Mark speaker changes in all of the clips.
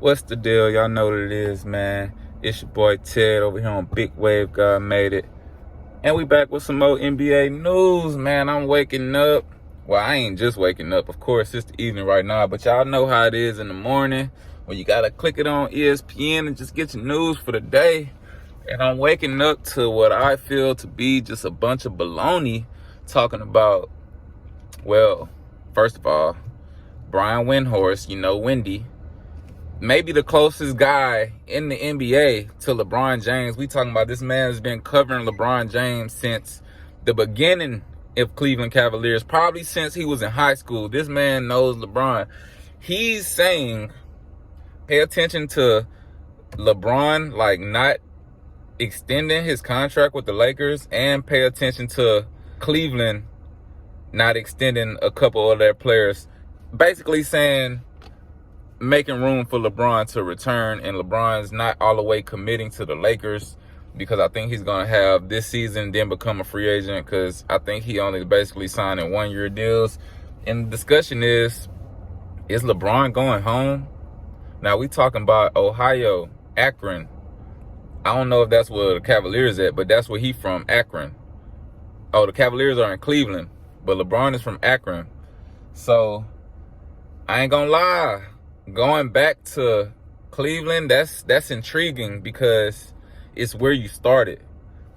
Speaker 1: What's the deal? Y'all know what it is, man. It's your boy Ted over here on Big Wave. God made it. And we back with some more NBA news, man. I'm waking up. Well, I ain't just waking up. Of course, it's the evening right now. But y'all know how it is in the morning when you got to click it on ESPN and just get your news for the day. And I'm waking up to what I feel to be just a bunch of baloney talking about, well, first of all, Brian Windhorst, Wendy, maybe the closest guy in the NBA to LeBron James. We talking about this man has been covering LeBron James since the beginning of Cleveland Cavaliers, probably since he was in high school. This man knows LeBron. He's saying, pay attention to LeBron, like, not extending his contract with the Lakers, and pay attention to Cleveland not extending a couple of their players. Basically saying, making room for LeBron to return, and LeBron's not all the way committing to the Lakers because I think he's going to have this season, then become a free agent, because I think he only basically signing one-year deals. And the discussion is LeBron going home? Now, we talking about Ohio, Akron. I don't know if that's where the Cavaliers at, but that's where he from, Akron. Oh, the Cavaliers are in Cleveland, but LeBron is from Akron. So, I ain't gonna lie. Going back to Cleveland, that's intriguing because it's where you started.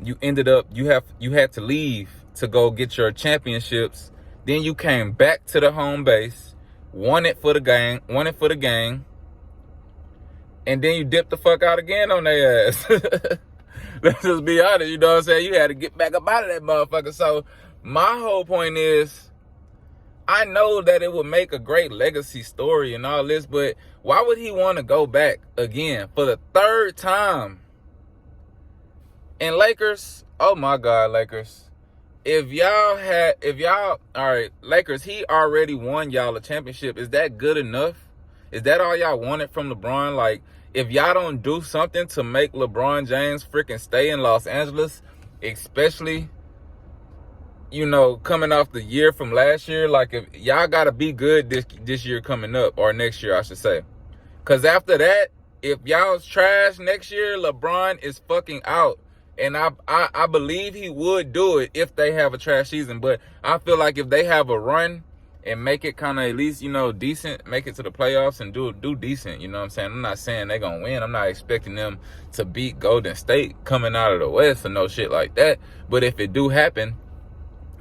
Speaker 1: You ended up, you had to leave to go get your championships. Then you came back to the home base, won it for the gang, and then you dipped the fuck out again on their ass. Let's just be honest, you know what I'm saying? You had to get back up out of that motherfucker. So my whole point is, I know that it would make a great legacy story and all this, but why would he want to go back again for the third time? And Lakers, oh my God, Lakers. All right, Lakers, he already won y'all a championship. Is that good enough? Is that all y'all wanted from LeBron? Like, if y'all don't do something to make LeBron James freaking stay in Los Angeles, especially, coming off the year from last year, like, if y'all got to be good this year coming up, or next year, I should say. Because after that, if y'all's trash next year, LeBron is fucking out. And I believe he would do it if they have a trash season. But I feel like if they have a run and make it kind of at least, decent, make it to the playoffs and do decent, you know what I'm saying? I'm not saying they're going to win. I'm not expecting them to beat Golden State coming out of the West or no shit like that. But if it do happen,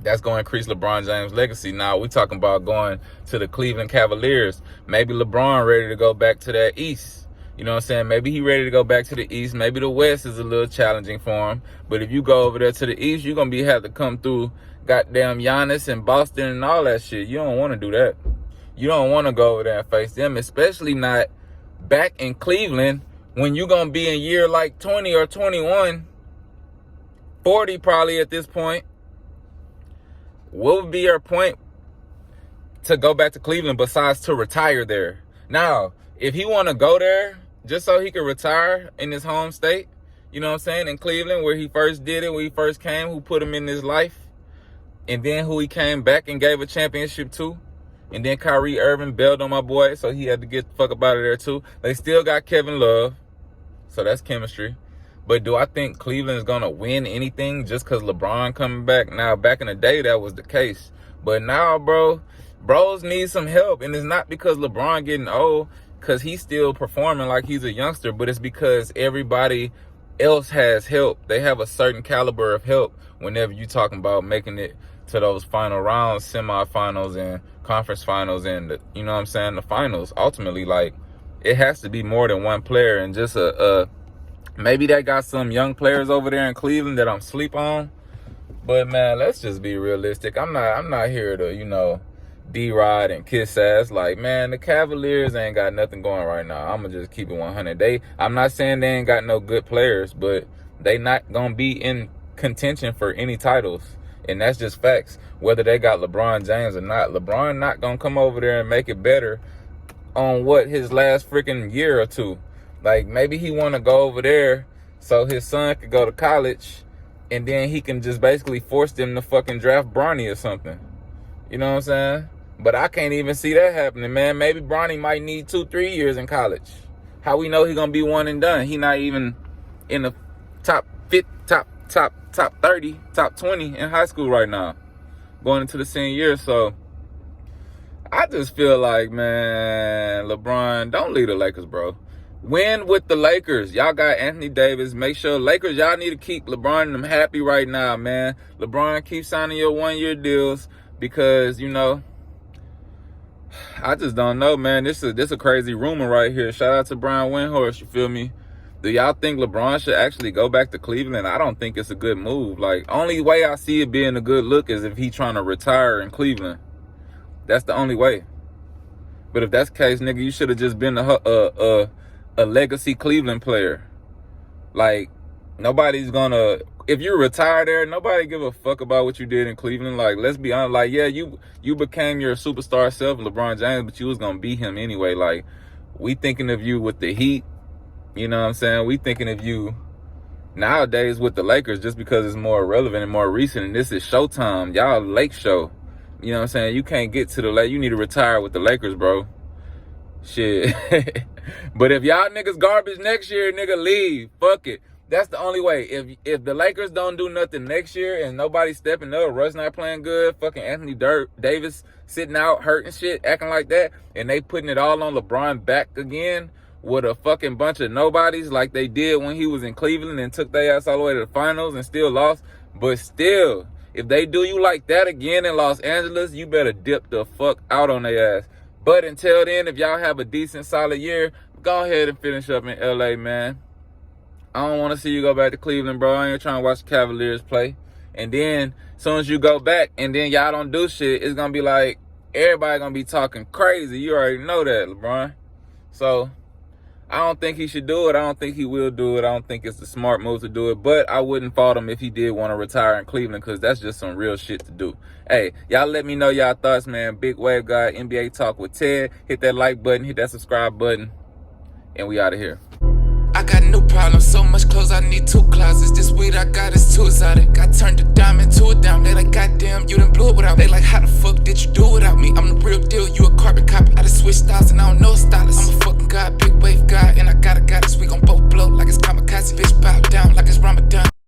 Speaker 1: that's going to increase LeBron James' legacy. Now, we talking about going to the Cleveland Cavaliers. Maybe LeBron ready to go back to that East. You know what I'm saying? Maybe he ready to go back to the East. Maybe the West is a little challenging for him. But if you go over there to the East, you're going to have to come through goddamn Giannis and Boston and all that shit. You don't want to do that. You don't want to go over there and face them, especially not back in Cleveland when you're going to be in year like 20 or 21, 40 probably at this point. What would be your point to go back to Cleveland besides to retire there? Now, if he want to go there just so he could retire in his home state, you know what I'm saying, in Cleveland, where he first did it, where he first came, who put him in his life, and then who he came back and gave a championship to, and then Kyrie Irving bailed on my boy, so he had to get the fuck up out of there too. They still got Kevin Love, so that's chemistry. But do I think Cleveland is going to win anything just because LeBron coming back? Now, back in the day, that was the case. But now, bros need some help. And it's not because LeBron getting old, because he's still performing like he's a youngster, but it's because everybody else has help. They have a certain caliber of help whenever you're talking about making it to those final rounds, semifinals, and conference finals, and, the finals. Ultimately, like, it has to be more than one player, and just maybe they got some young players over there in Cleveland that I'm sleep on. But, man, let's just be realistic. I'm not here to, D-Rod and kiss ass. Like, man, the Cavaliers ain't got nothing going right now. I'm going to just keep it 100. I'm not saying they ain't got no good players, but they not going to be in contention for any titles. And that's just facts. Whether they got LeBron James or not, LeBron not going to come over there and make it better on his last freaking year or two. Like, maybe he want to go over there so his son could go to college, and then he can just basically force them to fucking draft Bronny or something. You know what I'm saying? But I can't even see that happening, man. Maybe Bronny might need 2-3 years in college. How we know he gonna be one and done? He not even in the top 50, top 30, top 20 in high school right now, going into the senior year. So I just feel like, man, LeBron, don't leave the Lakers, bro. Win with the Lakers. Y'all got Anthony Davis. Make sure Lakers, y'all need to keep LeBron and them happy right now, man. LeBron, keep signing your one-year deals because, you know, I just don't know, man. This is a crazy rumor right here. Shout out to Brian Windhorst, you feel me? Do y'all think LeBron should actually go back to Cleveland? I don't think it's a good move. Like, only way I see it being a good look is if he trying to retire in Cleveland. That's the only way. But if that's the case, nigga, you should have just been a legacy Cleveland player. Like, nobody's gonna, if you retire there, nobody give a fuck about what you did in Cleveland. Like, let's be honest. Like, yeah, you became your superstar self, LeBron James, but you was gonna beat him anyway. Like, we thinking of you with the Heat. You know what I'm saying? We thinking of you nowadays with the Lakers just because it's more relevant and more recent. And this is Showtime. Y'all Lake Show. You know what I'm saying? You can't get to the Lake. You need to retire with the Lakers, bro. Shit. But if y'all niggas garbage next year, nigga, leave. Fuck it. That's the only way. If the Lakers don't do nothing next year and nobody stepping up, Russ not playing good, fucking Anthony Davis sitting out, hurting shit, acting like that, and they putting it all on LeBron back again with a fucking bunch of nobodies like they did when he was in Cleveland and took their ass all the way to the finals and still lost. But still, if they do you like that again in Los Angeles, you better dip the fuck out on their ass. But until then, if y'all have a decent, solid year, go ahead and finish up in LA, man. I don't want to see you go back to Cleveland, bro. I ain't trying to watch the Cavaliers play. And then, as soon as you go back and then y'all don't do shit, it's going to be like, everybody going to be talking crazy. You already know that, LeBron. So, I don't think he should do it. I don't think he will do it. I don't think it's the smart move to do it. But I wouldn't fault him if he did want to retire in Cleveland because that's just some real shit to do. Hey, y'all let me know y'all thoughts, man. Big Wave Guy, NBA Talk with Ted. Hit that like button. Hit that subscribe button. And we out of here.
Speaker 2: I got no problem, so much clothes I need 2 closets. This weed I got is too exotic. I turned a diamond to a dime. They like, goddamn, you done blew it without me. They like, how the fuck did you do without me? I'm